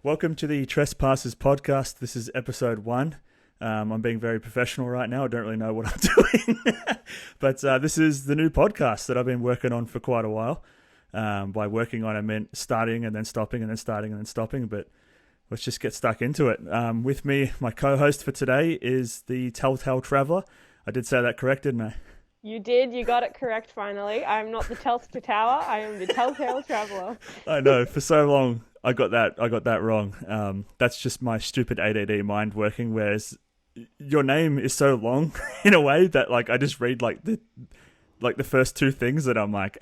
Welcome to the Tresspassers podcast. This is episode 1. I'm being very professional right now. I don't really know what I'm doing. But this is the new podcast that I've been working on for quite a while. By working on, I meant starting and then stopping and then starting and then stopping. But let's just get stuck into it. With me, my co-host for today is the Telltale Traveller. I did say that correct, didn't I? You did. You got it correct finally. I'm not the Telstra Tower. I am the Telltale Traveller. I know. For so long, I got that wrong. That's just my stupid ADD mind working. Whereas your name is so long in a way that like I just read like the first two things that I'm like,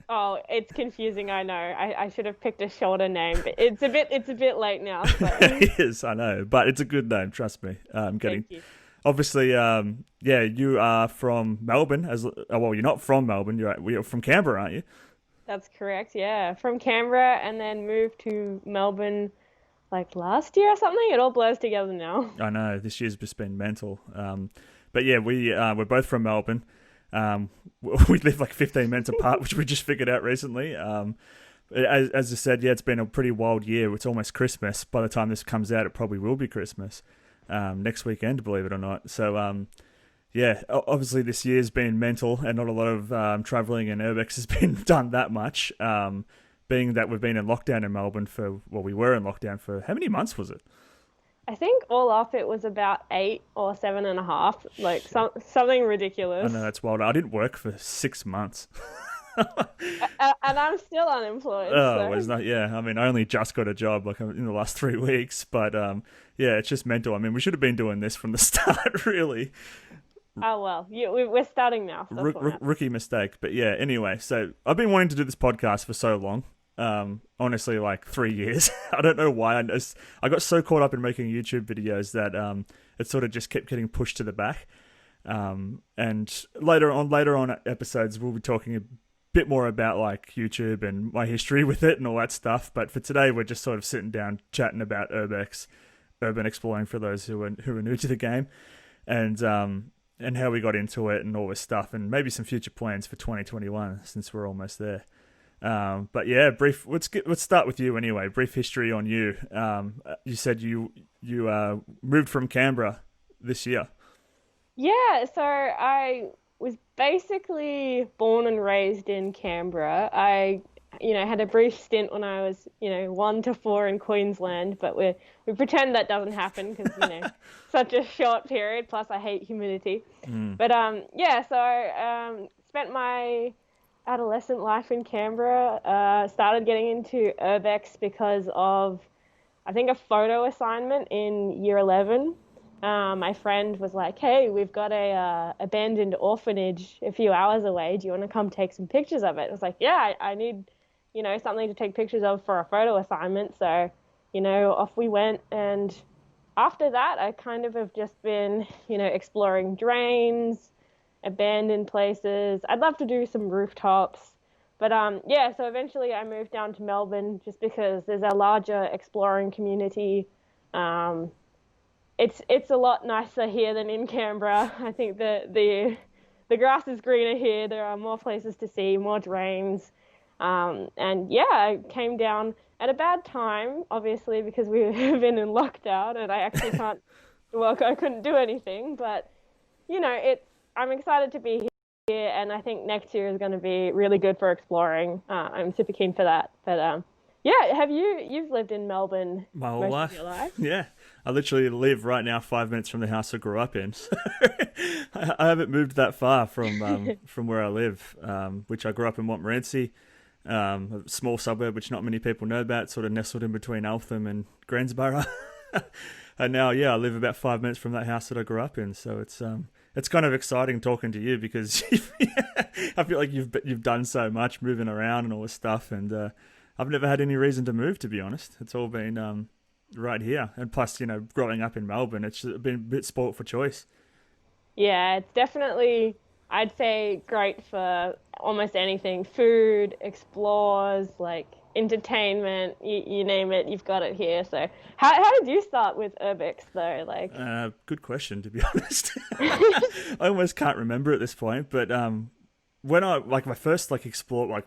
Oh, it's confusing. I know. I should have picked a shorter name, but it's a bit late now. So. It is. I know, but it's a good name. Trust me. Thank you. Obviously, you are from Melbourne. Well, you're not from Melbourne. You're from Canberra, aren't you? That's correct. Yeah, from Canberra, and then moved to Melbourne like last year or something. It all blurs together now. I know this year's just been mental. But yeah, we're both from Melbourne. We live like 15 minutes apart, which we just figured out recently. As I said, yeah, it's been a pretty wild year. It's almost Christmas. By the time this comes out, it probably will be Christmas. Next weekend, believe it or not. So, yeah, obviously this year's been mental and not a lot of travelling and urbex has been done that much, being that we've been in lockdown in Melbourne we were in lockdown for, how many months was it? I think all up it was about 8 or 7.5, like something ridiculous. I know, that's wild. I didn't work for 6 months. And I'm still unemployed. Oh, so. I mean, I only just got a job like in the last 3 weeks, but yeah, it's just mental. I mean, we should have been doing this from the start, really. Oh, well, we're starting now. So rookie mistake. But yeah, anyway, so I've been wanting to do this podcast for so long. Honestly, like 3 years. I don't know why. I got so caught up in making YouTube videos that it sort of just kept getting pushed to the back. And later on episodes, we'll be talking a bit more about like YouTube and my history with it and all that stuff. But for today, we're just sort of sitting down chatting about urbex, urban exploring for those who are new to the game, and how we got into it and all this stuff, and maybe some future plans for 2021 since we're almost there. But yeah, let's start with you anyway. Brief history on you. You said you moved from Canberra this year. Yeah, so I was basically born and raised in Canberra. I had a brief stint when I was 1 to 4 in Queensland, but we pretend that doesn't happen because such a short period. Plus, I hate humidity. But so I spent my adolescent life in Canberra. Started getting into urbex because of, I think, a photo assignment in year 11. My friend was like, "Hey, we've got a abandoned orphanage a few hours away. Do you want to come take some pictures of it?" I was like, "Yeah, I need something to take pictures of for a photo assignment." So, off we went. And after that, I kind of have just been, exploring drains, abandoned places. I'd love to do some rooftops. But so eventually I moved down to Melbourne just because there's a larger exploring community. It's a lot nicer here than in Canberra. I think the grass is greener here. There are more places to see, more drains. I came down at a bad time, obviously, because we've been in lockdown and I actually can't work. I couldn't do anything, but I'm excited to be here, and I think next year is going to be really good for exploring. I'm super keen for that. But you've lived in Melbourne my whole most life? Of your life? Yeah, I literally live right now 5 minutes from the house I grew up in. So I haven't moved that far from where I live, which I grew up in Montmorency. A small suburb which not many people know about, sort of nestled in between Eltham and Greensborough. And now, I live about 5 minutes from that house that I grew up in. So it's kind of exciting talking to you because I feel like you've done so much moving around and all this stuff, and I've never had any reason to move, to be honest. It's all been right here, and plus, growing up in Melbourne, it's been a bit spoilt for choice. Yeah, it's definitely, I'd say, great for almost anything. Food, explores, like entertainment, you name it, you've got it here. So how did you start with urbex though? Like, good question, to be honest. I almost can't remember at this point, but when I my first explore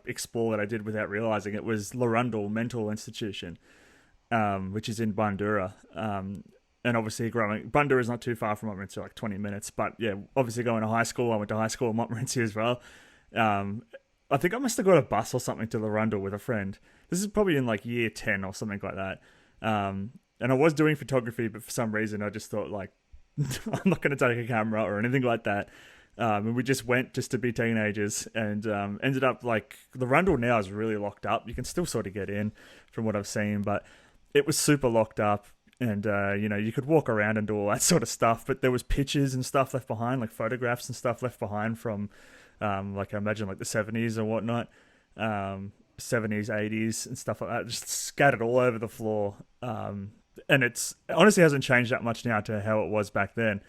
that I did without realizing it was Larundel Mental Institution. which is in Bandura. And obviously Bandura is not too far from Montmorency, like 20 minutes. But yeah, obviously going to high school, I went to high school in Montmorency as well. I think I must have got a bus or something to Larundel with a friend. This is probably in like year 10 or something like that. And I was doing photography, but for some reason I just thought like, I'm not going to take a camera or anything like that. And we just went just to be teenagers, and ended up like the Rundle now is really locked up. You can still sort of get in from what I've seen, but it was super locked up. And, you could walk around and do all that sort of stuff, but there was pictures and stuff left behind, like photographs and stuff left behind from, like I imagine like the 70s or whatnot, 70s, 80s and stuff like that, just scattered all over the floor. And it honestly hasn't changed that much now to how it was back then.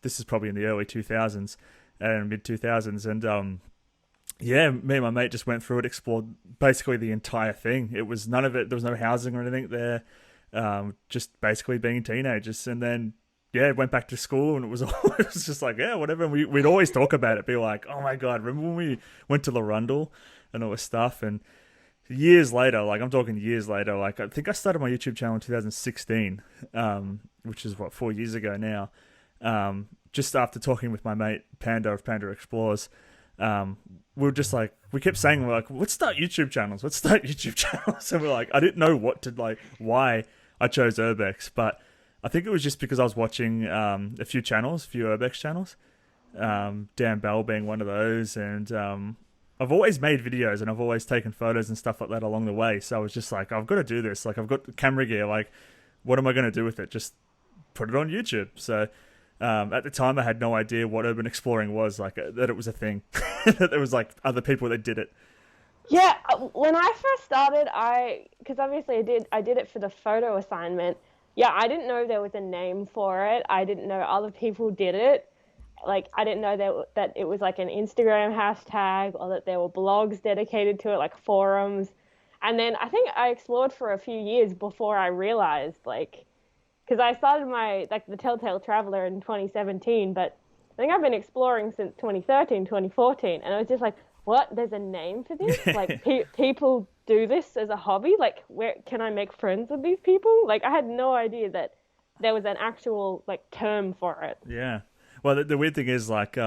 This is probably in the early 2000s and mid 2000s. And, yeah, me and my mate just went through it, explored basically the entire thing. It was none of it. There was no housing or anything there. Just basically being teenagers. And then, yeah, went back to school, and it was just like, yeah, whatever. And we'd always talk about it, be like, oh my God, remember when we went to Larundel and all this stuff? And years later, like I'm talking years later, like I think I started my YouTube channel in 2016, which is 4 years ago now. Just after talking with my mate Panda of Panda Explores, we were just like, we kept saying, we're like, let's start YouTube channels. And we're like, I didn't know why I chose urbex, but I think it was just because I was watching a few urbex channels, Dan Bell being one of those, and I've always made videos and I've always taken photos and stuff like that along the way. So I was just like, I've got to do this. Like, I've got camera gear. Like, what am I going to do with it? Just put it on YouTube. So at the time, I had no idea what urban exploring was, like that it was a thing, that there was like other people that did it. Yeah, when I first started, because obviously I did it for the photo assignment. Yeah, I didn't know there was a name for it. I didn't know other people did it. Like, I didn't know that it was like an Instagram hashtag, or that there were blogs dedicated to it, like forums. And then I think I explored for a few years before I realized, like, because I started the Telltale Traveler in 2017, but I think I've been exploring since 2013, 2014. And I was just like, what? There's a name for this? Like, people do this as a hobby? Like, where can I make friends with these people? Like, I had no idea that there was an actual, like, term for it. Yeah. Well, the weird thing is, like,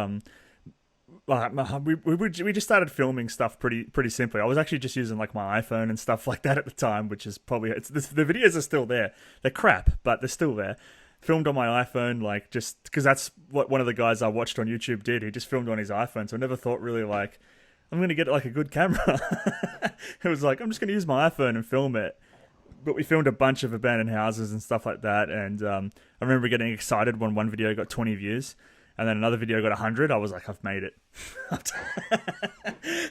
we just started filming stuff pretty simply. I was actually just using like my iPhone and stuff like that at the time, which is probably the videos are still there. They're crap, but they're still there. Filmed on my iPhone, like, just because that's what one of the guys I watched on YouTube did. He just filmed on his iPhone, so I never thought really like, I'm gonna get like a good camera. It was like, I'm just gonna use my iPhone and film it. But we filmed a bunch of abandoned houses and stuff like that, and I remember getting excited when one video got 20 views. And then another video got 100. I was like, I've made it.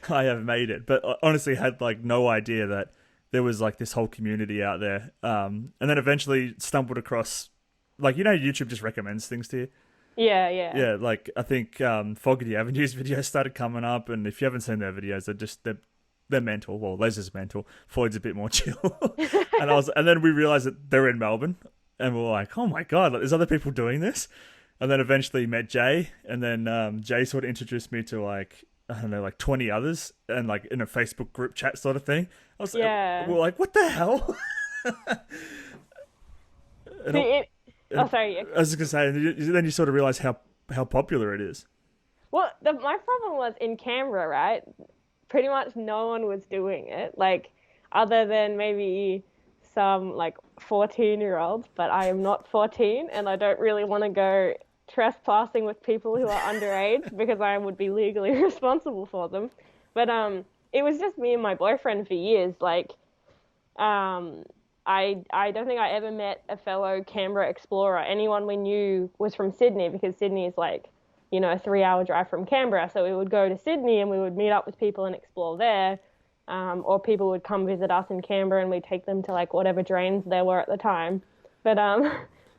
I have made it. But honestly, had like no idea that there was like this whole community out there. And then eventually stumbled across, like, YouTube just recommends things to you. Yeah. Yeah, like I think Fogarty Avenue's videos started coming up, and if you haven't seen their videos, they're mental. Well, Les is mental. Floyd's a bit more chill. And then we realized that they're in Melbourne, and we're like, oh my God, like, there's other people doing this. And then eventually met Jay, and then Jay sort of introduced me to like, I don't know, like 20 others, and like in a Facebook group chat sort of thing. I was like, we're like, what the hell? Sorry. I was just gonna say, then you sort of realize how popular it is. Well, my problem was in Canberra, right? Pretty much no one was doing it, like, other than maybe some like 14-year-olds, but I am not 14, and I don't really want to go trespassing with people who are underage because I would be legally responsible for them. But it was just me and my boyfriend for years. Like, I don't think I ever met a fellow Canberra explorer. Anyone we knew was from Sydney, because Sydney is like, a 3-hour drive from Canberra. So we would go to Sydney and we would meet up with people and explore there. Or people would come visit us in Canberra and we'd take them to like whatever drains there were at the time. But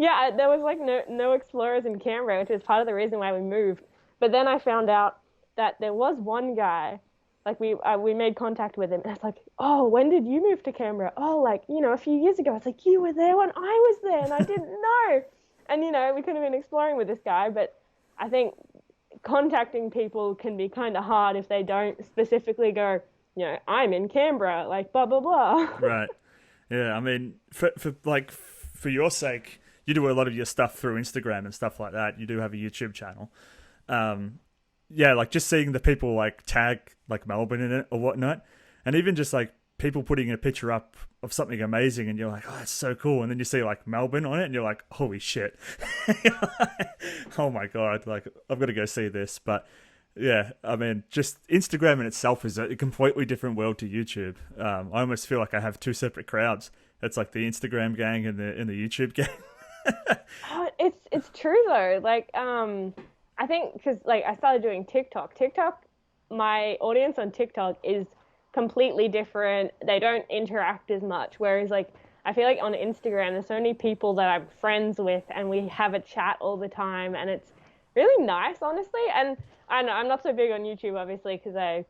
yeah, there was like no explorers in Canberra, which was part of the reason why we moved. But then I found out that there was one guy, like we made contact with him, and it's like, oh, when did you move to Canberra? Oh, like, a few years ago. It's like, you were there when I was there and I didn't know. And we could have been exploring with this guy, but I think contacting people can be kind of hard if they don't specifically go, I'm in Canberra, like, blah, blah, blah. Right. Yeah, I mean, for your sake, you do a lot of your stuff through Instagram and stuff like that. You do have a YouTube channel. Yeah, like just seeing the people like tag like Melbourne in it or whatnot, and even just like people putting a picture up of something amazing, and you're like, oh, that's so cool, and then you see like Melbourne on it, and you're like, holy shit, oh my god, like I've got to go see this. But yeah, I mean, just Instagram in itself is a completely different world to YouTube. I almost feel like I have two separate crowds. It's like the Instagram gang and the YouTube gang. Oh, it's true though. Like, I think because like I started doing TikTok. My audience on TikTok is completely different. They don't interact as much. Whereas like I feel like on Instagram, there's so many people that I'm friends with, and we have a chat all the time, and it's really nice, honestly. And I know I'm not so big on YouTube, obviously, because I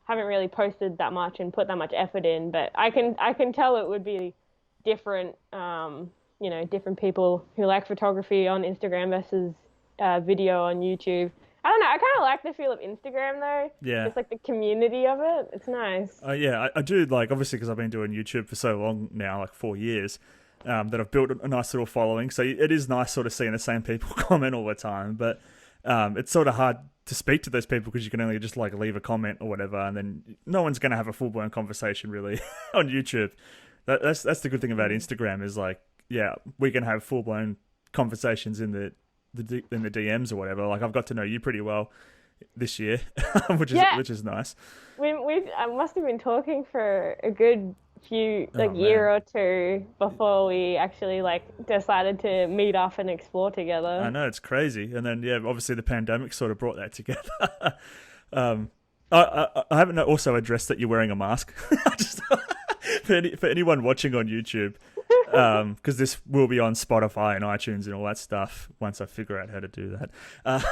haven't really posted that much and put that much effort in. But I can tell it would be different. Different people who like photography on Instagram versus video on YouTube. I don't know. I kind of like the feel of Instagram though. Yeah. Just like the community of it. It's nice. Yeah, I do like, obviously, because I've been doing YouTube for so long now, like 4 years, that I've built a nice little following. So it is nice sort of seeing the same people comment all the time. But it's sort of hard to speak to those people because you can only just like leave a comment or whatever, and then no one's going to have a full blown conversation really on YouTube. That's the good thing about Instagram is like, yeah, we can have full blown conversations in the DMs or whatever. Like I've got to know you pretty well this year, which is nice. We must have been talking for a good few year or two before we actually like decided to meet up and explore together. I know, it's crazy. And then yeah, obviously the pandemic sort of brought that together. I haven't also addressed that you're wearing a mask. Just for anyone watching on YouTube, because this will be on Spotify and iTunes and all that stuff once I figure out how to do that. I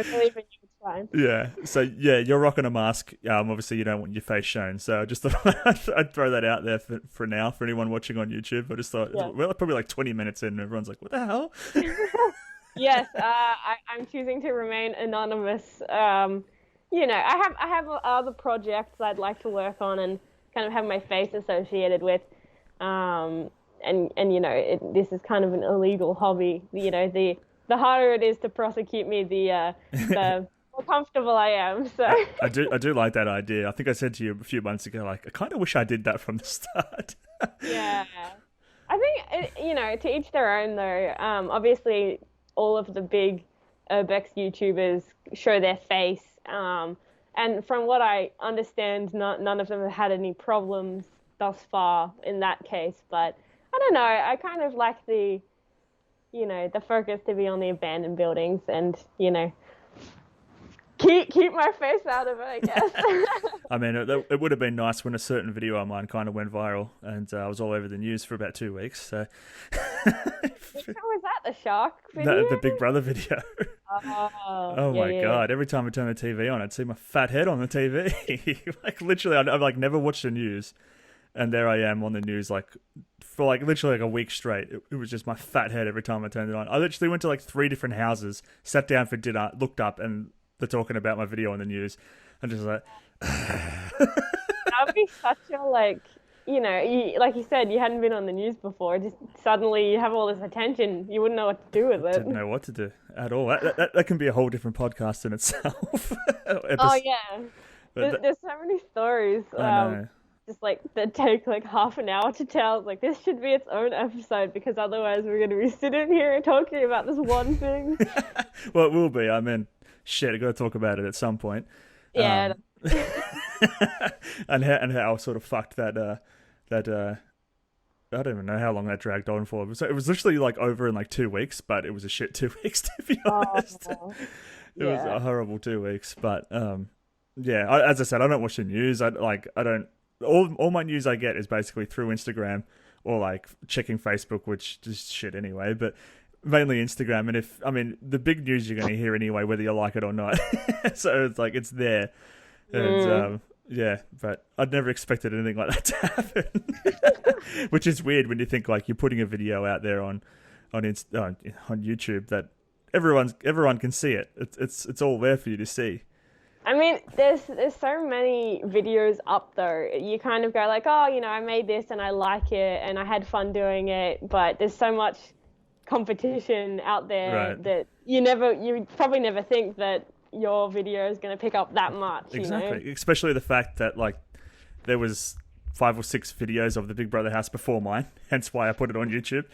believe in you. It's fine. Yeah. So yeah, you're rocking a mask. Obviously you don't want your face shown. So I just thought I'd throw that out there for now for anyone watching on YouTube. I just thought, well, probably like 20 minutes in, and everyone's like, "What the hell?" Yes, I'm choosing to remain anonymous. I have other projects I'd like to work on and kind of have my face associated with, this is kind of an illegal hobby. The harder it is to prosecute me, the more comfortable I am. So I do like that idea. I think I said to you a few months ago, like I kind of wish I did that from the start. Yeah, I think to each their own though. Obviously, all of the big urbex YouTubers show their face. And from what I understand, none of them have had any problems thus far in that case. But I don't know. I kind of like the focus to be on the abandoned buildings and, keep my face out of it, I guess. I mean, it would have been nice when a certain video of mine kind of went viral and I was all over the news for about 2 weeks. So. Which one was that? The shark video? The Big Brother video. Oh my God. Every time I turn the TV on, I'd see my fat head on the TV. Like literally, I've like never watched the news. And there I am on the news, like for like literally like a week straight. It was just my fat head every time I turned it on. I literally went to like 3 different houses, sat down for dinner, looked up, and they're talking about my video on the news. I'm just like, that would be such a like you said, you hadn't been on the news before. Just suddenly you have all this attention, you wouldn't know what to do with it. Didn't know what to do at all. That can be a whole different podcast in itself. Oh yeah, there's so many stories. I know. Just like that take like half an hour to tell. Like this should be its own episode because otherwise we're going to be sitting here and talking about this one thing. Well, it will be. I mean, shit, I got to talk about it at some point. Yeah. And how sort of fucked that I don't even know how long that dragged on for. It was literally like over in like 2 weeks, but it was a shit 2 weeks to be honest. It was a horrible 2 weeks, but as I said, I don't watch the news. I don't. All my news I get is basically through Instagram or like checking Facebook, which is shit anyway, but mainly Instagram. And the big news you're going to hear anyway, whether you like it or not. So it's like, it's there. And but I'd never expected anything like that to happen, which is weird when you think like you're putting a video out there on YouTube that everyone can see it. It's all there for you to see. I mean, there's so many videos up though. You kind of go like, oh, I made this and I like it and I had fun doing it, but there's so much competition out there Right. that you probably never think that your video is going to pick up that much. Exactly. Especially the fact that like there was 5 or 6 videos of the Big Brother house before mine, hence why I put it on YouTube.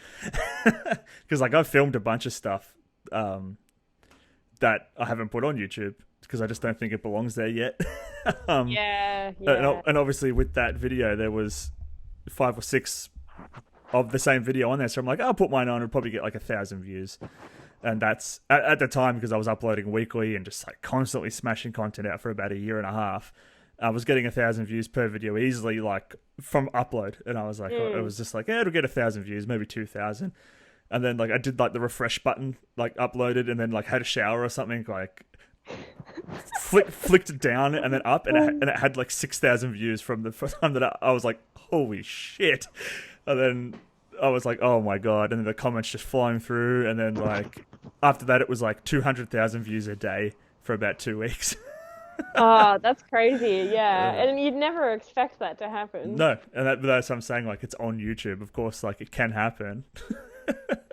Because like I've filmed a bunch of stuff that I haven't put on YouTube because I just don't think it belongs there yet. Yeah, and, yeah. and obviously with that video there was 5 or 6 of the same video on there, so I'm like, I'll put mine on, it'll probably get like 1,000 views. And that's at the time because I was uploading weekly and just like constantly smashing content out for about a year and a half. I was getting 1,000 views per video easily, like from upload, and I was like, it was just like, yeah, it'll get 1,000 views, maybe 2,000. And then like I did like the refresh button, like uploaded, and then like had a shower or something, like flicked it down and then up, and it had like 6,000 views from the first time that I was like, holy shit. And then I was like, oh my god, and then the comments just flying through, and then like after that it was like 200,000 views a day for about 2 weeks. Oh, that's crazy. Yeah. Uh, And you'd never expect that to happen. no, and that's what I'm saying, like it's on YouTube, of course, like it can happen.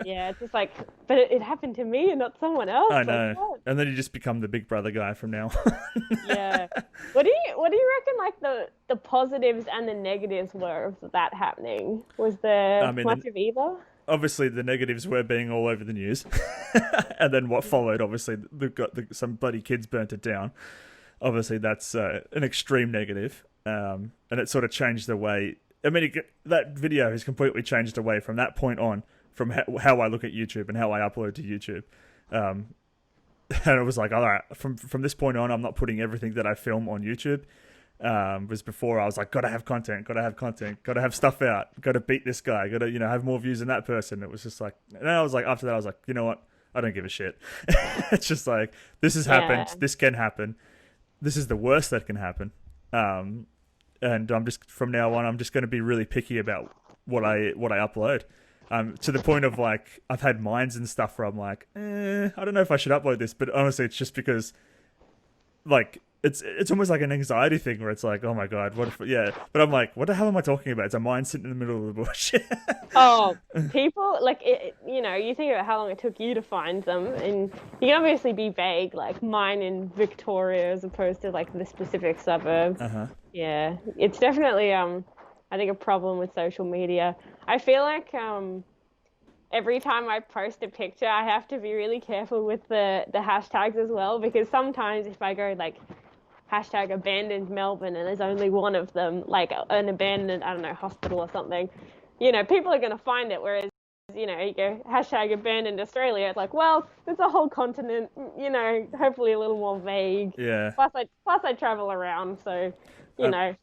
Yeah, it's just like, but it happened to me and not someone else. I Like, know. what? And then you just become the Big Brother guy from now. Yeah. What do you reckon like the positives and the negatives were of that happening? Was there I mean, much of either? obviously the negatives were being all over the news, and then what followed, obviously they've got some bloody kids burnt it down. Obviously that's an extreme negative, and it sort of changed the way. I mean, that video has completely changed away from that point on, from how I look at YouTube and how I upload to YouTube. Um, and it was like, all right, from this point on, I'm not putting everything that I film on YouTube. Was before I was like, gotta have content, gotta have stuff out, gotta beat this guy, gotta have more views than that person. It was just like, and I was like, after that I was like, you know what, I don't give a shit. It's just like, this has happened, Yeah. this can happen, this is the worst that can happen. And I'm just, from now on, I'm just going to be really picky about what I upload. To the point of like, I've had minds and stuff where I'm like, I don't know if I should upload this, but honestly it's just because like it's almost like an anxiety thing where it's like, oh my god, what if, yeah, but I'm like, what the hell am I talking about? It's a mind sitting in the middle of the bush. Oh, people like you think about how long it took you to find them, and you can obviously be vague, like mine in Victoria as opposed to like the specific suburbs. Uh-huh. Yeah, it's definitely I think a problem with social media. I feel like every time I post a picture, I have to be really careful with the hashtags as well, because sometimes if I go like hashtag abandoned Melbourne and there's only one of them, like an abandoned, I don't know, hospital or something, people are going to find it. Whereas, you go hashtag abandoned Australia, it's like, well, it's a whole continent, hopefully a little more vague. Yeah. Plus I travel around, so, you know.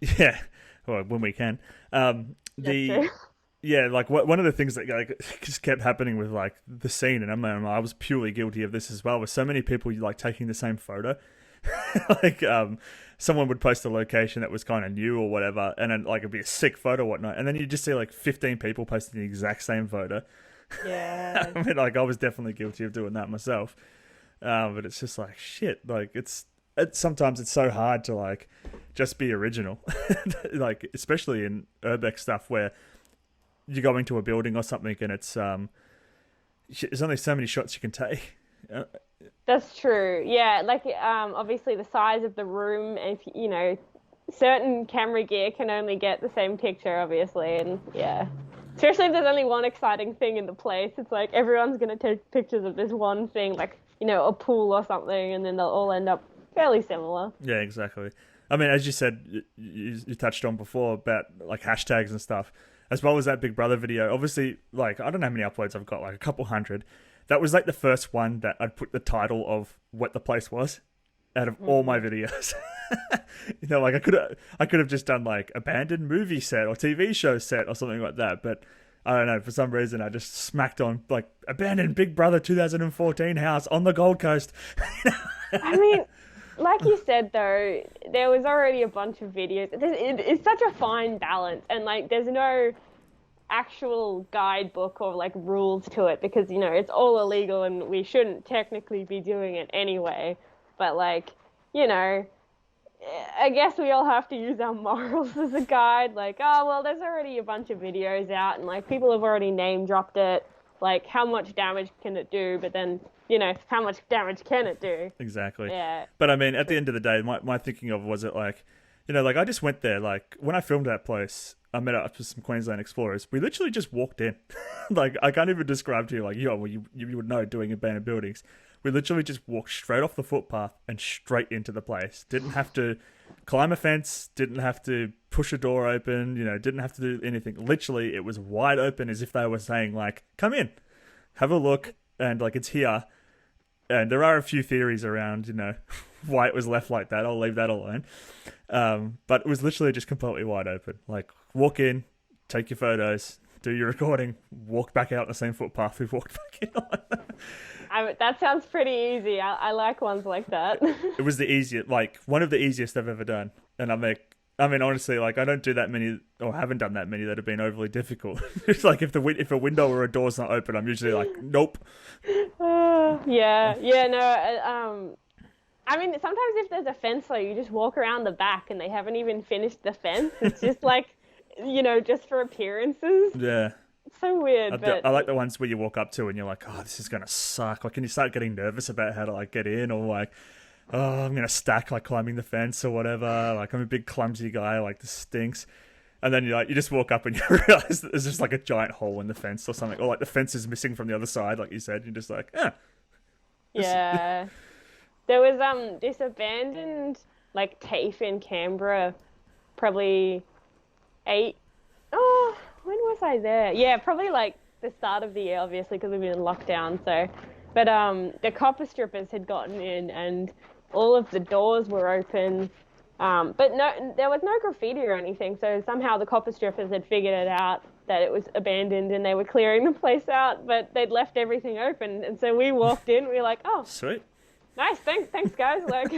Yeah, well, when we can. That's true. Yeah, like one of the things that like just kept happening with like the scene, and I was purely guilty of this as well, was so many people like taking the same photo. Like someone would post a location that was kind of new or whatever, and then like it'd be a sick photo or whatnot, and then you just see like 15 people posting the exact same photo. Yeah. I mean, like I was definitely guilty of doing that myself, but it's just like shit. Like sometimes it's so hard to like just be original, like especially in urbex stuff where you go into a building or something and it's there's only so many shots you can take. That's true. Yeah, like obviously the size of the room, if certain camera gear can only get the same picture, obviously, and yeah. Especially if there's only one exciting thing in the place, it's like everyone's gonna take pictures of this one thing, like a pool or something, and then they'll all end up fairly similar. Yeah, exactly. I mean, as you said, you touched on before about like hashtags and stuff, as well as that Big Brother video. Obviously, like I don't know how many uploads I've got, like a couple hundred. That was like the first one that I'd put the title of what the place was out of all my videos. Like I could have just done like abandoned movie set or TV show set or something like that, but I don't know, for some reason I just smacked on like abandoned Big Brother 2014 house on the Gold Coast. I mean, like you said though, there was already a bunch of videos. It's such a fine balance, and like there's no actual guidebook or like rules to it, because it's all illegal and we shouldn't technically be doing it anyway. But like you know, I guess we all have to use our morals as a guide. Like, oh, well, there's already a bunch of videos out and like people have already name dropped it. Like, how much damage can it do? But then, how much damage can it do? Exactly. Yeah. But I mean, at the end of the day, my thinking of was it like, like I just went there, like when I filmed that place, I met up with some Queensland explorers. We literally just walked in. Like, I can't even describe to you, like, well, you would know doing abandoned buildings. We literally just walked straight off the footpath and straight into the place. Didn't have to climb a fence, didn't have to push a door open, didn't have to do anything. Literally, it was wide open as if they were saying, like, come in, have a look, and, like, it's here. And there are a few theories around, why it was left like that. I'll leave that alone. But it was literally just completely wide open. Like, walk in, take your photos, do your recording, walk back out the same footpath we walked back in on. That sounds pretty easy. I like ones like that. It was the easiest, like, one of the easiest I've ever done. And I mean, honestly, like, I don't do that many, or haven't done that many that have been overly difficult. It's like if a window or a door's not open, I'm usually like, nope. Yeah, no. I mean, sometimes if there's a fence, though, you just walk around the back and they haven't even finished the fence. It's just like, just for appearances. Yeah. It's so weird. I like the ones where you walk up to and you're like, oh, this is going to suck. Like, and you start getting nervous about how to, like, get in, or like, oh, I'm going to stack, like, climbing the fence or whatever. Like, I'm a big clumsy guy. Like, this stinks. And then you just walk up and you realize that there's just like a giant hole in the fence or something. Or like the fence is missing from the other side, like you said. You're just like, Yeah. There was this abandoned like TAFE in Canberra, probably when was I there? Yeah, probably like the start of the year, obviously, because we've been in lockdown. So, but the copper strippers had gotten in and all of the doors were open. But no, there was no graffiti or anything. So somehow the copper strippers had figured it out that it was abandoned and they were clearing the place out, but they'd left everything open. And so we walked in, we were like, oh, sweet. Nice, thanks guys. Like,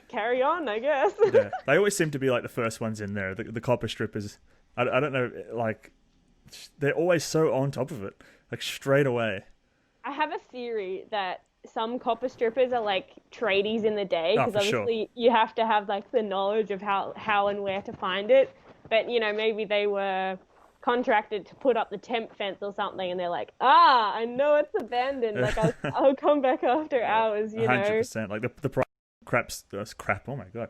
carry on, I guess. Yeah, they always seem to be like the first ones in there. The copper strippers. I don't know, like, they're always so on top of it, like straight away. I have a theory that some copper strippers are like tradies in the day, because obviously you have to have like the knowledge of how and where to find it. But maybe they were contracted to put up the temp fence or something, and they're like, I know it's abandoned. Like I'll come back after hours. 100%. Like the price crap. Oh my god,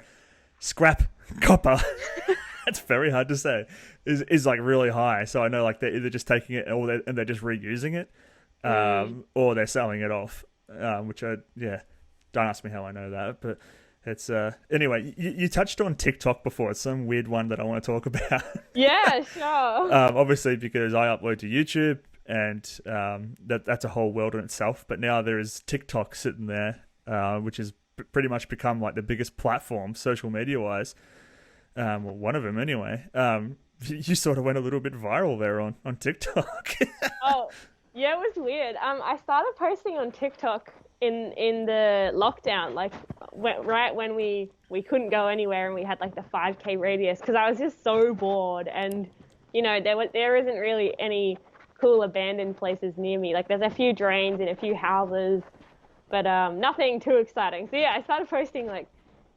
scrap copper. That's very hard to say. Is like really high. So I know like they're either just taking it and they're just reusing it, or they're selling it off. Which don't ask me how I know that, but it's anyway. You touched on TikTok before. It's some weird one that I want to talk about. Yeah, sure. Obviously because I upload to YouTube, and that's a whole world in itself. But now there is TikTok sitting there, which has pretty much become like the biggest platform, social media wise. Well, one of them anyway. You sort of went a little bit viral there on TikTok. Oh. Yeah, it was weird. I started posting on TikTok in the lockdown, like right when we couldn't go anywhere and we had like the 5K radius, because I was just so bored, and there isn't really any cool abandoned places near me. Like there's a few drains in a few houses, but nothing too exciting. So yeah, I started posting like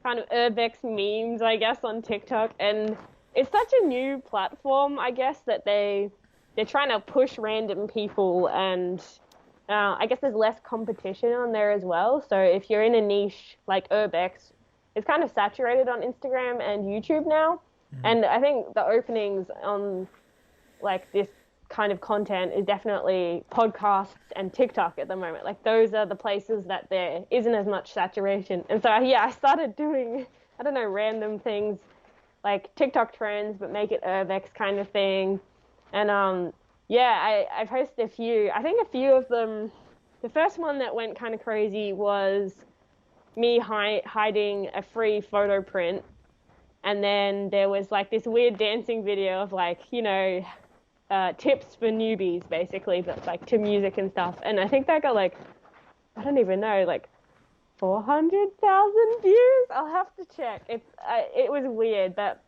kind of urbex memes, I guess, on TikTok, and it's such a new platform, I guess, that they're trying to push random people, and I guess there's less competition on there as well. So if you're in a niche like urbex, it's kind of saturated on Instagram and YouTube now. Mm-hmm. And I think the openings on like this kind of content is definitely podcasts and TikTok at the moment. Like those are the places that there isn't as much saturation. And so yeah, I started doing, I don't know, random things like TikTok trends, but make it urbex kind of thing. And I posted a few. I think a few of them. The first one that went kind of crazy was me hiding a free photo print, and then there was like this weird dancing video of like tips for newbies basically, but like to music and stuff. And I think that got like, I don't even know, like 400,000 views. I'll have to check. It was weird, but.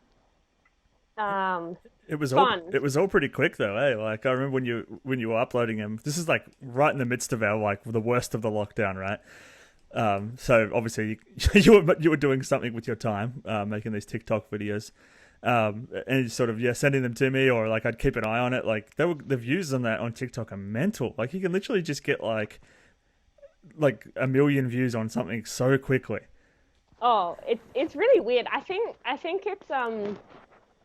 It was fun. It was all pretty quick though, eh? Like I remember when you were uploading them. This is like right in the midst of our like the worst of the lockdown, right? So obviously you were doing something with your time, making these TikTok videos, and sort of sending them to me, or like I'd keep an eye on it. Like the views on that on TikTok are mental. Like you can literally just get like 1 million views on something so quickly. Oh, it's really weird. I think it's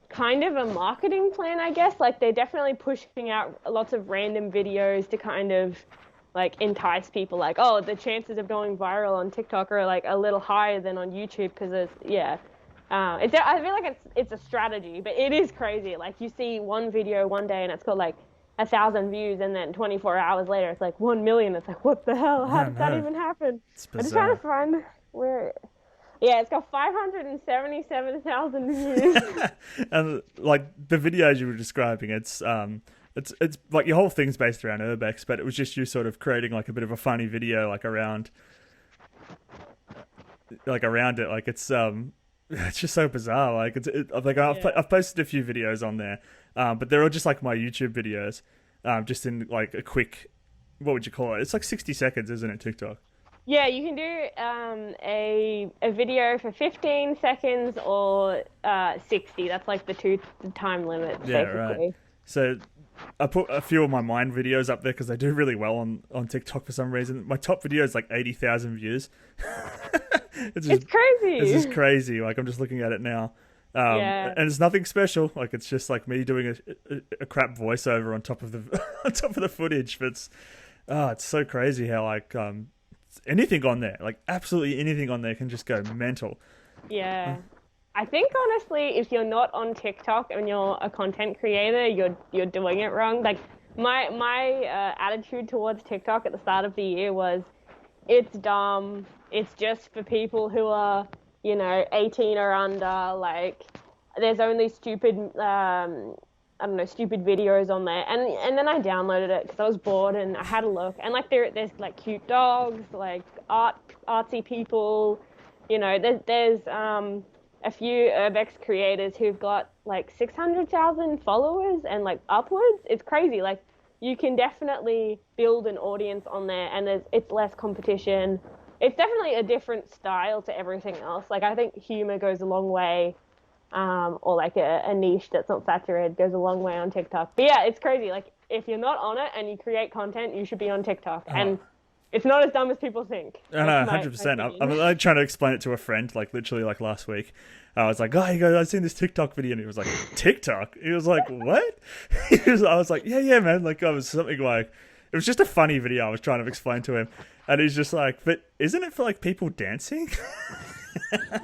kind of a marketing plan, I guess. Like they're definitely pushing out lots of random videos to kind of like entice people. Like, oh, the chances of going viral on TikTok are like a little higher than on YouTube because I feel like it's a strategy, but it is crazy. Like you see one video one day and it's got like 1,000 views, and then 24 hours later it's like 1 million. It's like, what the hell? How did that even happen? I'm just trying to find where. Yeah, it's got 577,000 views. And like the videos you were describing, it's like your whole thing's based around urbex, but it was just you sort of creating like a bit of a funny video like around it. Like it's just so bizarre. Like I've posted a few videos on there, but they're all just like my YouTube videos, just in like a quick, what would you call it? It's like 60 seconds, isn't it? TikTok. Yeah, you can do a video for 15 seconds or 60. That's like the time limits, basically. Right. So I put a few of my Mind videos up there because they do really well on TikTok for some reason. My top video is like 80,000 views. It's crazy. It's just crazy. Like I'm just looking at it now. And it's nothing special. Like it's just like me doing a crap voiceover on top of the on top of the footage. But it's so crazy how like anything on there, like absolutely anything on there can just go mental. Yeah. I think honestly, if you're not on TikTok and you're a content creator, you're doing it wrong. Like my attitude towards TikTok at the start of the year was, it's dumb. It's just for people who are, 18 or under. Like there's only stupid stupid videos on there, and then I downloaded it because I was bored and I had a look, and like there's like cute dogs, like artsy people, there's a few urbex creators who've got like 600,000 followers and like upwards. It's crazy. Like you can definitely build an audience on there, and it's less competition. It's definitely a different style to everything else. Like I think humor goes a long way. Or like a niche that's not saturated goes a long way on TikTok. But yeah, it's crazy. Like if you're not on it and you create content, you should be on TikTok. And it's not as dumb as people think. No, 100%. I'm like trying to explain it to a friend, like literally like last week. I was like, he goes, I've seen this TikTok video, and he was like, TikTok? He was like, what? I was like, yeah, man. Like I was something like, it was just a funny video I was trying to explain to him. And he's just like, but isn't it for like people dancing?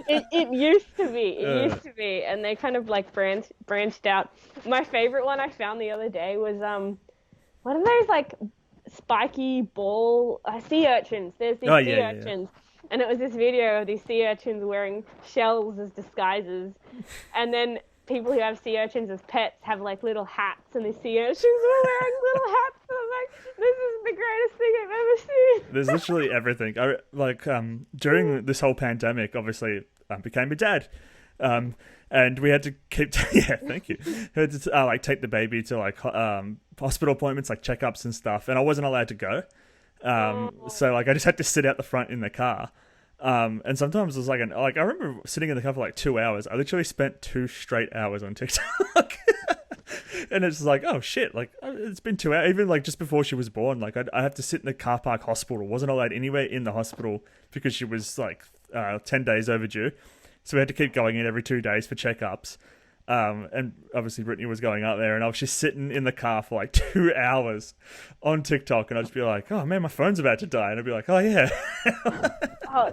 It used to be. It used to be, and they kind of like branched out. My favorite one I found the other day was one of those like spiky ball sea urchins. There's these sea urchins, and it was this video of these sea urchins wearing shells as disguises, and then people who have sea urchins as pets have like little hats, and the sea urchins were wearing little hats. And I'm like, this is the greatest thing I've ever seen. There's literally everything. During this whole pandemic, obviously, became a dad, and we had to keep. Thank you. We had to take the baby to like hospital appointments, like checkups and stuff, and I wasn't allowed to go. So like I just had to sit out the front in the car. And sometimes it was like I remember sitting in the car for like 2 hours. I literally spent 2 straight hours on TikTok. And it's like, oh shit, like it's been 2 hours. Even like just before she was born, like I have to sit in the car park hospital. Wasn't allowed anywhere in the hospital because she was like 10 days overdue. So we had to keep going in every 2 days for checkups. And obviously Brittany was going up there, and I was just sitting in the car for like 2 hours on TikTok, and I'd just be like, oh man, my phone's about to die. And I'd be like, oh yeah.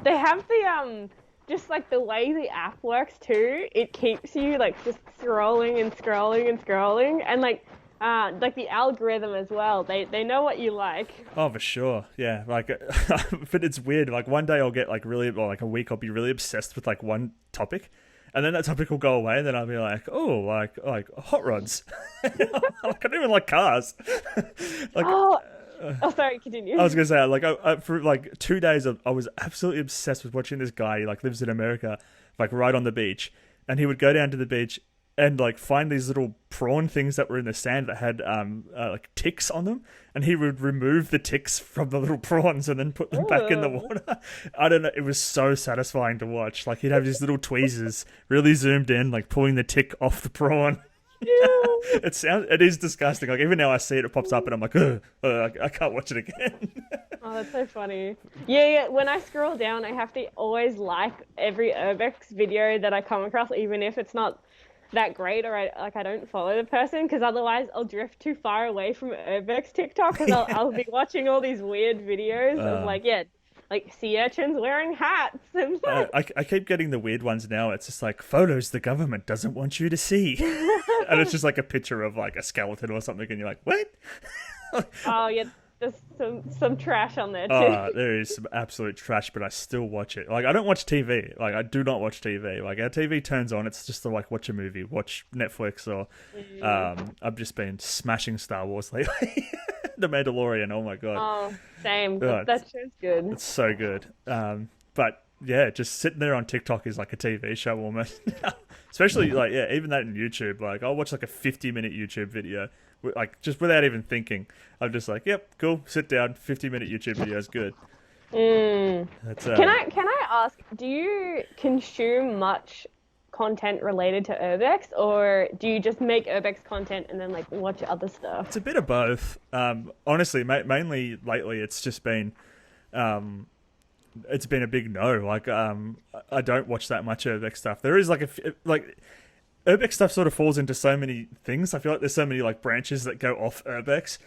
They have the just like the way the app works too, it keeps you like just scrolling and scrolling and scrolling, and like the algorithm as well. They know what you like. Oh, for sure. Yeah. Like, but it's weird. Like one day I'll get like like a week I'll be really obsessed with like one topic, and then that topic will go away, and then I'll be like, oh, like hot rods. Like, I don't even like cars. Sorry, continue. I was gonna say, like, for like 2 days, I was absolutely obsessed with watching this guy. He like lives in America, like right on the beach, and he would go down to the beach and like find these little prawn things that were in the sand that had like ticks on them, and he would remove the ticks from the little prawns and then put them back in the water. I don't know, it was so satisfying to watch. Like he'd have these little tweezers really zoomed in, like pulling the tick off the prawn. It is disgusting. Like even now I see it, it pops up and I'm like, ugh, I can't watch it again. Oh, that's so funny. Yeah, when I scroll down, I have to always like every urbex video that I come across, even if it's not that great or I don't follow the person, because otherwise I'll drift too far away from urbex TikTok, because I'll be watching all these weird videos of like sea urchins wearing hats. And I keep getting the weird ones now. It's just like photos the government doesn't want you to see. And it's just like a picture of like a skeleton or something and you're like, what? Oh yeah, there's some trash on there too. Oh, there is some absolute trash, but I still watch it. Like I don't watch TV. Like I do not watch TV. Like our TV turns on, it's just to like watch a movie, watch Netflix, or I've just been smashing Star Wars lately. The Mandalorian, oh my god. Oh, same. That show's good. It's so good. But yeah, just sitting there on TikTok is like a TV show almost. Especially like, yeah, even that in YouTube. Like I'll watch like a 50-minute YouTube video, like just without even thinking. I'm just like, yep, cool, sit down, 50-minute YouTube video is good. That's, Can I ask, do you consume much content related to urbex, or do you just make urbex content and then like watch other stuff? It's a bit of both. Honestly, mainly lately it's just been it's been a big no. Like I don't watch that much urbex stuff. There is like urbex stuff sort of falls into so many things. I feel like there's so many like branches that go off urbex.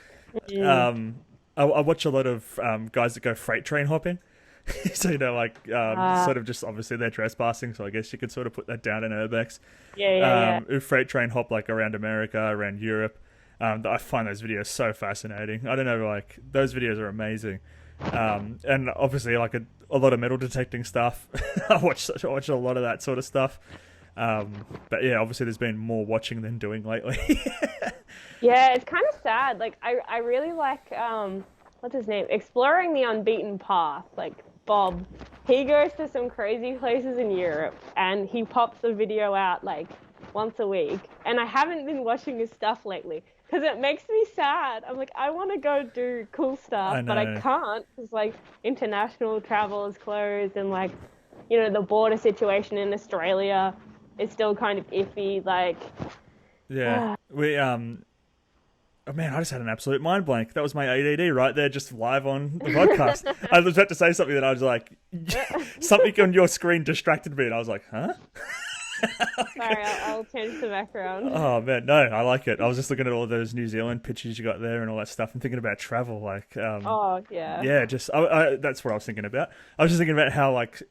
I watch a lot of guys that go freight train hopping. So, you know, like, sort of just, obviously they're trespassing, so I guess you could sort of put that down in urbex. Who freight train hop, like, around America, around Europe. I find those videos so fascinating. I don't know, like, those videos are amazing. And obviously, like, a lot of metal detecting stuff. I watch a lot of that sort of stuff. But yeah, obviously there's been more watching than doing lately. Yeah, it's kind of sad. Like, I really like, what's his name? Exploring the Unbeaten Path. Like, Bob. He goes to some crazy places in Europe, and he pops a video out, like, once a week. And I haven't been watching his stuff lately, because it makes me sad. I'm like, I want to go do cool stuff, but I can't, because, like, international travel is closed, and, like, you know, the border situation in Australia is still kind of iffy, like... Yeah. Oh man, I just had an absolute mind blank. That was my ADD right there, just live on the podcast. I was about to say something that I was like, something on your screen distracted me, and I was like, huh? Sorry, I'll change the background. Oh man, no, I like it. I was just looking at all those New Zealand pictures you got there and all that stuff, and thinking about travel. Like, oh yeah, yeah, just that's what I was thinking about. I was just thinking about how like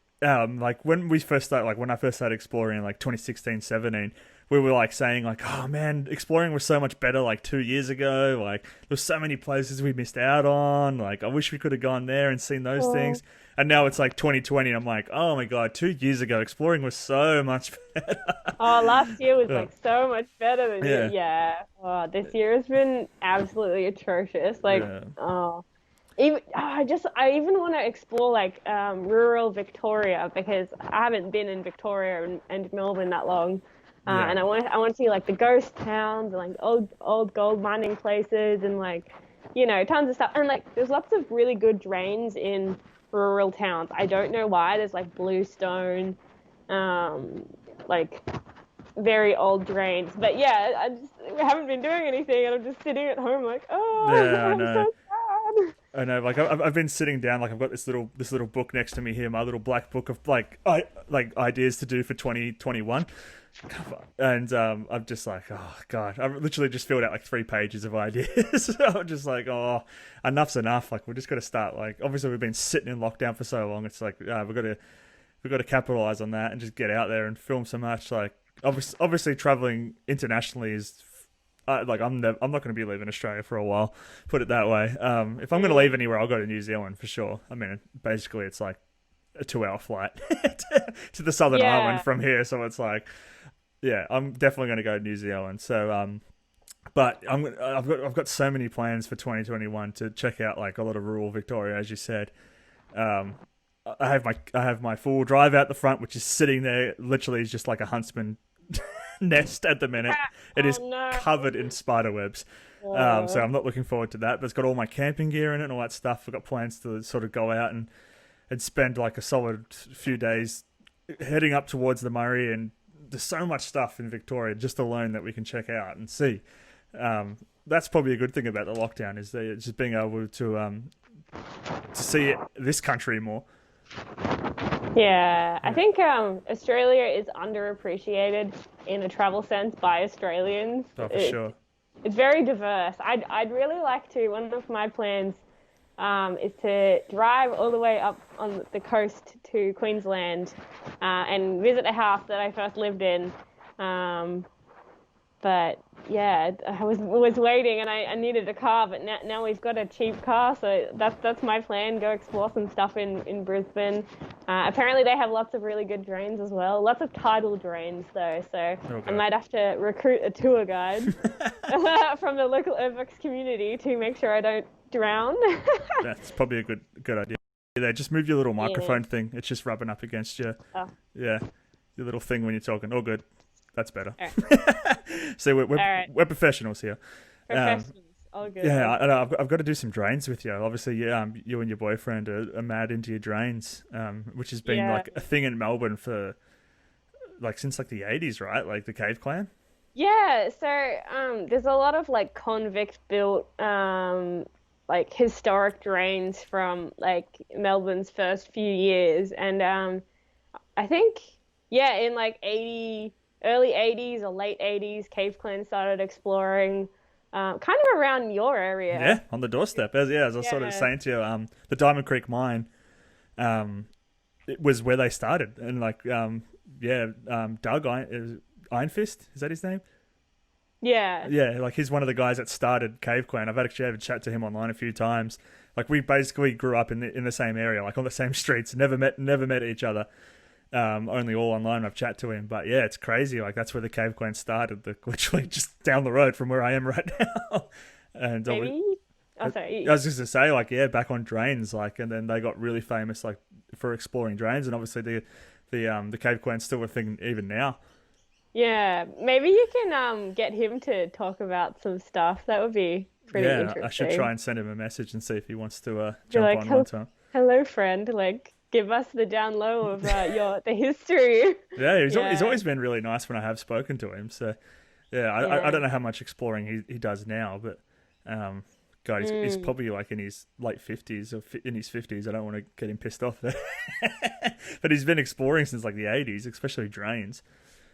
when we first started, like when I first started exploring in like 2016, 17. We were like saying like, oh man, exploring was so much better like 2 years ago. Like there's so many places we missed out on. Like I wish we could have gone there and seen those things. And now it's like 2020. And I'm like, oh my God, 2 years ago, exploring was so much better. Oh, last year was like so much better than it. Yeah. Oh, this year has been absolutely atrocious. Like, I even want to explore like rural Victoria, because I haven't been in Victoria and Melbourne that long. And I want to see like the ghost towns and like old gold mining places and like, you know, tons of stuff. And like there's lots of really good drains in rural towns. I don't know why. There's like bluestone, like very old drains. But yeah, I haven't been doing anything, and I'm just sitting at home like, I'm so sad. I know, like I've been sitting down, like I've got this little book next to me here, my little black book of like ideas to do for 2021. And I'm just like, oh God, I've literally just filled out like 3 pages of ideas. So I'm just like, oh, enough's enough. Like we're just got to start. Like obviously we've been sitting in lockdown for so long. It's like we've got to capitalize on that and just get out there and film so much. Like obviously traveling internationally is like I'm not going to be leaving Australia for a while. Put it that way. If I'm going to leave anywhere, I'll go to New Zealand for sure. I mean, basically it's like a 2-hour flight to the Southern Island from here. So it's like. Yeah, I'm definitely going to go to New Zealand. So, but I've got so many plans for 2021 to check out like a lot of rural Victoria, as you said. I have my 4-wheel drive out the front, which is sitting there, literally is just like a Huntsman nest at the minute. It is Oh no. covered in spider webs. So I'm not looking forward to that. But it's got all my camping gear in it and all that stuff. I've got plans to sort of go out and spend like a solid few days heading up towards the Murray, and there's so much stuff in Victoria just alone that we can check out and see. That's probably a good thing about the lockdown, is that just being able to see this country more. Yeah, I think Australia is underappreciated in a travel sense by Australians. Oh, for sure. It's very diverse. I'd really like to. One of my plans is to drive all the way up on the coast to Queensland and visit a house that I first lived in. But yeah, I was waiting, and I needed a car, but now we've got a cheap car, so that's my plan. Go explore some stuff in Brisbane. Apparently they have lots of really good drains as well. Lots of tidal drains though, so I might have to recruit a tour guide from the local urbex community to make sure I don't drown. That's probably a good idea. Yeah, just move your little microphone thing. It's just rubbing up against you. Oh. Yeah, your little thing when you're talking. All good. That's better. All right. So we're professionals here. Professionals. All good. Yeah, I've got to do some drains with you. Obviously, you and your boyfriend are mad into your drains, which has been like a thing in Melbourne for like since like the 80s, right? Like the Cave Clan. Yeah. So there's a lot of like convict built like historic drains from like Melbourne's first few years, and I think in like early 80s or late 80s, Cave Clan started exploring kind of around your area. Yeah, on the doorstep. As I was sort of saying to you, the Diamond Creek mine, it was where they started. And like, Doug Ironfist, is that his name? Yeah. Yeah, like he's one of the guys that started Cave Clan. I've actually had a chat to him online a few times. Like we basically grew up in the same area, like on the same streets, never met each other. Only all online. I've chat to him, but yeah, it's crazy. Like that's where the Cave Clan started, literally just down the road from where I am right now. And maybe. Sorry. I was just to say, like, back on drains, like, and then they got really famous, like, for exploring drains, and obviously the Cave Clan's still a thing even now. Yeah, maybe you can get him to talk about some stuff. That would be pretty interesting. I should try and send him a message and see if he wants to jump on one time. Hello, friend. Like, give us the down low of the history. Yeah, he's always been really nice when I have spoken to him. So, I don't know how much exploring he does now, but God, he's probably like in his late 50s or in his 50s. I don't want to get him pissed off there. But he's been exploring since like the 80s, especially drains.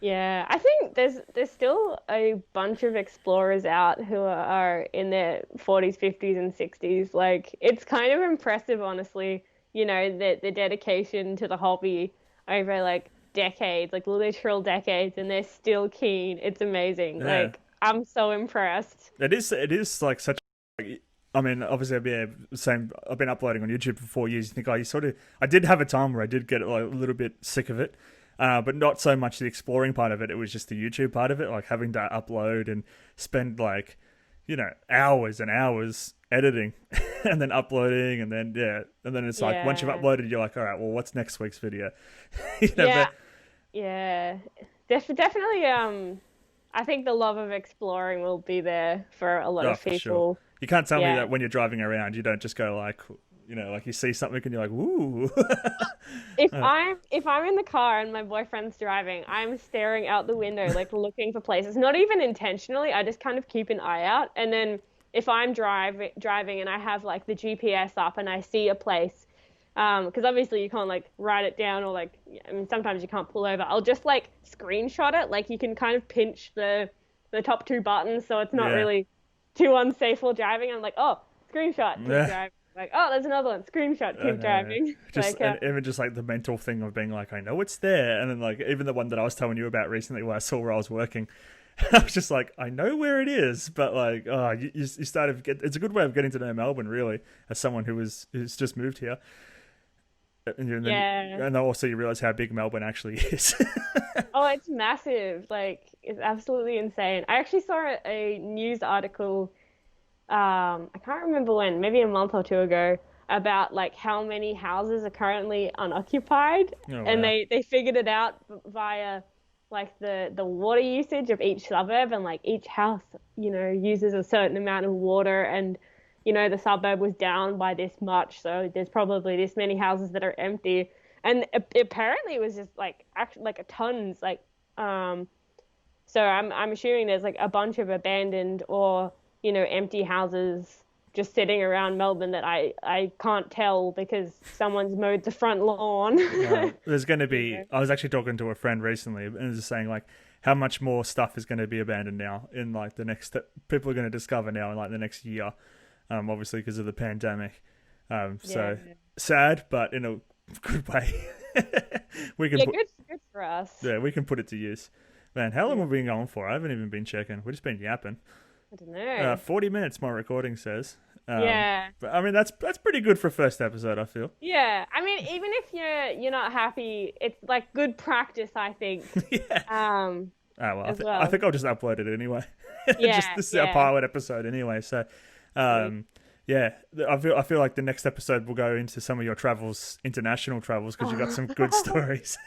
Yeah, I think there's still a bunch of explorers out who are in their 40s, 50s, and 60s. Like, it's kind of impressive, honestly, you know, the dedication to the hobby over, like, decades, like, literal decades, and they're still keen. It's amazing. Yeah. Like, I'm so impressed. It is like, such... I mean, obviously, I've been uploading on YouTube for 4 years. You think, I did have a time where I did get like, a little bit sick of it. But not so much the exploring part of it. It was just the YouTube part of it, like having to upload and spend like, you know, hours and hours editing and then uploading. And then, and then it's like, once you've uploaded, you're like, all right, well, what's next week's video? You know, definitely. I think the love of exploring will be there for a lot of people. Sure. You can't tell me that when you're driving around, you don't just go like, you know, like you see something and you're like, "Ooh." If I'm in the car and my boyfriend's driving, I'm staring out the window, like looking for places. Not even intentionally. I just kind of keep an eye out. And then if I'm driving and I have like the GPS up and I see a place, because obviously you can't like write it down or like, I mean, sometimes you can't pull over. I'll just like screenshot it. Like you can kind of pinch the top two buttons, so it's not really too unsafe while driving. I'm like, oh, screenshot, keep driving. Like, oh, there's another one. Screenshot, keep driving. Just even just like the mental thing of being like, I know it's there, and then like even the one that I was telling you about recently, where I saw where I was working, I was just like, I know where it is, but like, you start to get. It's a good way of getting to know Melbourne, really, as someone who's just moved here. And then also you realize how big Melbourne actually is. Oh, it's massive. Like, it's absolutely insane. I actually saw a news article. I can't remember when, maybe a month or two ago, about like how many houses are currently unoccupied, and they figured it out via like the water usage of each suburb, and like each house, uses a certain amount of water, and the suburb was down by this much, so there's probably this many houses that are empty. And apparently it was just like actually like a tons, like so I'm assuming there's like a bunch of abandoned or empty houses just sitting around Melbourne that I can't tell because someone's mowed the front lawn. There's going to be. I was actually talking to a friend recently and was saying like how much more stuff is going to be abandoned now in like the next. People are going to discover now in like the next year, obviously because of the pandemic. So sad, but in a good way. We can good for us. Yeah, we can put it to use. Man, how long have we been going for? I haven't even been checking. We've just been yapping. I don't know. 40 minutes, my recording says. Yeah. But I mean, that's pretty good for a first episode, I feel. Yeah. I mean, even if you're not happy, it's like good practice, I think. Yeah. Well, I think I'll just upload it anyway. Yeah. This is our pilot episode anyway, so. Yeah, I feel like the next episode will go into some of your travels, international travels, because you got some good stories.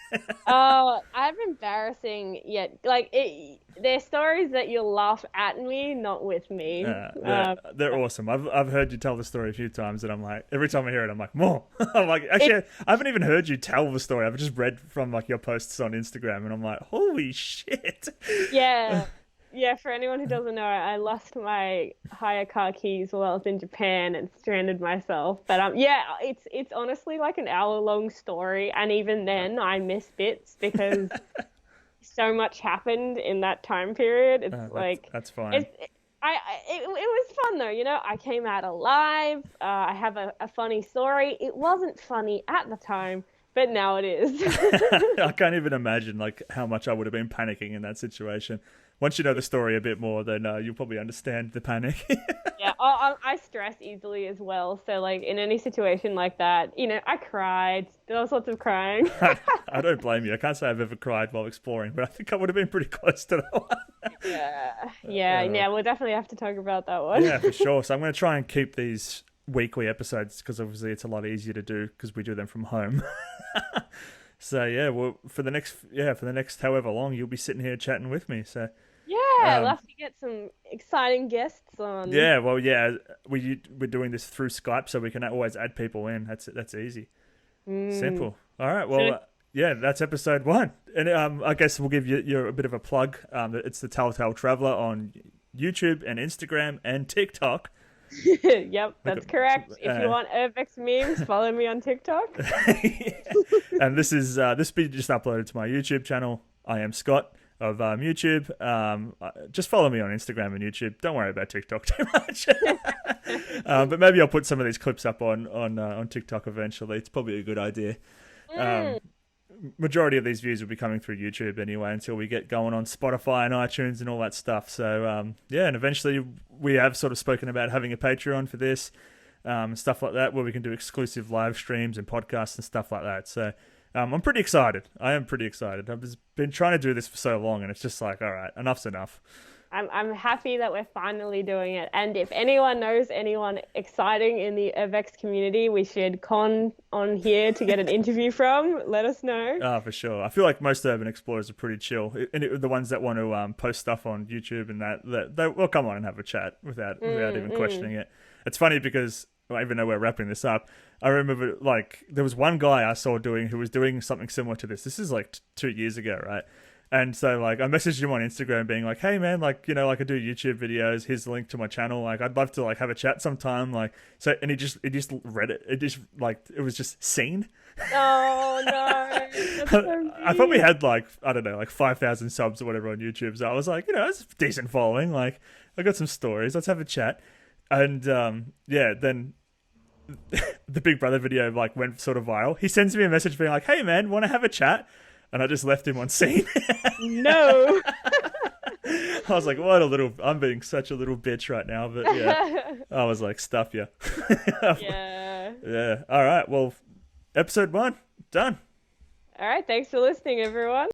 Oh, I'm embarrassing yet. Like, they're stories that you'll laugh at me, not with me. They're awesome. I've heard you tell the story a few times, and I'm like, every time I hear it, I'm like, more. I'm like, actually, I haven't even heard you tell the story. I've just read from like your posts on Instagram, and I'm like, holy shit. Yeah. Yeah, for anyone who doesn't know, I lost my hire car keys while I was in Japan and stranded myself. But it's honestly like an hour-long story, and even then I miss bits because so much happened in that time period. It's that's fine. It was fun though, I came out alive. I have a funny story. It wasn't funny at the time, but now it is. I can't even imagine like how much I would have been panicking in that situation. Once you know the story a bit more, then you'll probably understand the panic. Yeah, I stress easily as well. So, like, in any situation like that, I cried. There was lots of crying. I don't blame you. I can't say I've ever cried while exploring, but I think I would have been pretty close to that one. Yeah, we'll definitely have to talk about that one. Yeah, for sure. So I'm going to try and keep these weekly episodes because obviously it's a lot easier to do because we do them from home. So, yeah, well, for the next however long, you'll be sitting here chatting with me, so... Yeah, we'll have to get some exciting guests on. Yeah, well, yeah, we're doing this through Skype, so we can always add people in. That's easy, simple. All right, well, that's episode 1, and I guess we'll give you a bit of a plug. It's the Telltale Traveller on YouTube and Instagram and TikTok. Yep, that's correct. If you want urbex memes, follow me on TikTok. And this be just uploaded to my YouTube channel. I am Scott of Muitube. Just follow me on Instagram and YouTube. Don't worry about TikTok too much. But maybe I'll put some of these clips up on TikTok eventually. It's probably a good idea. Majority of these views will be coming through YouTube anyway until we get going on Spotify and iTunes and all that stuff. So and eventually we have sort of spoken about having a Patreon for this, stuff like that, where we can do exclusive live streams and podcasts and stuff like that. So I'm pretty excited. I am pretty excited. I've just been trying to do this for so long, and it's just like, all right, enough's enough. I'm happy that we're finally doing it. And if anyone knows anyone exciting in the urbex community we should con on here to get an interview from, let us know. Oh, for sure. I feel like most urban explorers are pretty chill. And the ones that want to post stuff on YouTube and that they'll come on and have a chat without even questioning it. It's funny because even though we're wrapping this up, I remember like there was one guy I saw who was doing something similar to this. This is like 2 years ago, right? And so, like, I messaged him on Instagram being like, hey, man, like, like I do YouTube videos. Here's the link to my channel. Like, I'd love to, like, have a chat sometime. Like, so, and he just read it. It just, like, it was just seen. Oh, no. That's so I thought we had, like, I don't know, like 5,000 subs or whatever on YouTube. So I was like, it's a decent following. Like, I got some stories. Let's have a chat. And, then the Big Brother video, like, went sort of viral. He sends me a message being like, hey, man, want to have a chat? And I just left him on scene. No. I was like, I'm being such a little bitch right now. But yeah, I was like, stuff you. Yeah. Yeah. All right. Well, episode 1, done. All right. Thanks for listening, everyone.